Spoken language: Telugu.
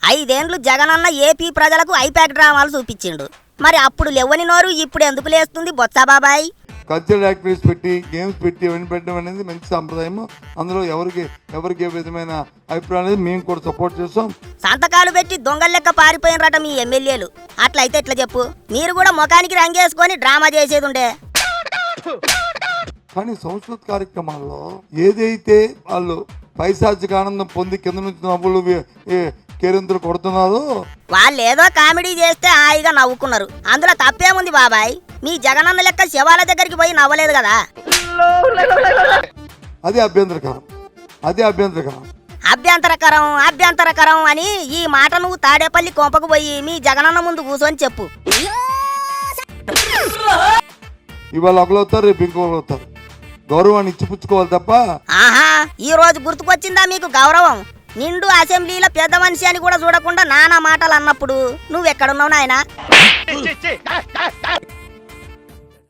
5 ఏళ్లు జగనన్న ఏపీ ప్రజలకు ఐపాక్ డ్రామాలు చూపించిండు. మరి అప్పుడు లేవని నోరు ఇప్పుడు ఎందుకు లేస్తుంది బొత్స బాబాయ్? కల్చరల్ యాక్టివిటీస్ పెట్టి గేమ్స్ పెట్టి ఇవన్నీ పెట్టడం అనేది మంచి సాంప్రదాయం. అందులో ఎవరికి ఏ విధమైన అభిప్రాయం అనేది మేము కూడా సపోర్ట్ చేస్తాం. సంతకాలు పెట్టి దొంగల లెక్క పారిపోయినరట మీ ఎమ్మెల్యేలు. అట్లయితే ఎట్లా చెప్పు? మీరు కూడా ముఖానికి రంగేసుకొని డ్రామా చేసేది ఉండే. కానీ సంస్కృత కార్యక్రమాల్లో ఏదైతే వాళ్ళు పైశాచిక ఆనందం పొంది కింద నుంచి నవ్వులు కేరింతలు కొడుతున్నారు, వాళ్ళు ఏదో కామెడీ చేస్తే హాయిగా నవ్వుకున్నారు. అందులో తప్పేముంది బాబాయ్? మీ జగనన్న లెక్క శివాల దగ్గరికి పోయి నవ్వలేదు కదా. అది అభ్యంతరకరం. అభ్యంతరకరం అని ఈ మాట నువ్వు తాడేపల్లి కొంపకు పోయి మీ జగనన్న ముందు కూర్చొని చెప్పు. ఇవాళ ఒకలవుతారు, రేపు ఇంకొకరు అవుతారు. గౌరవాన్ని ఇచ్చిపుచ్చుకోవాలి తప్ప. ఆహా, ఈ రోజు గుర్తుకొచ్చిందా మీకు గౌరవం? నిండు అసెంబ్లీలో పెద్ద మనిషి అని కూడా చూడకుండా నానా మాటలు అన్నప్పుడు నువ్వెక్కడున్నావు నాయనా?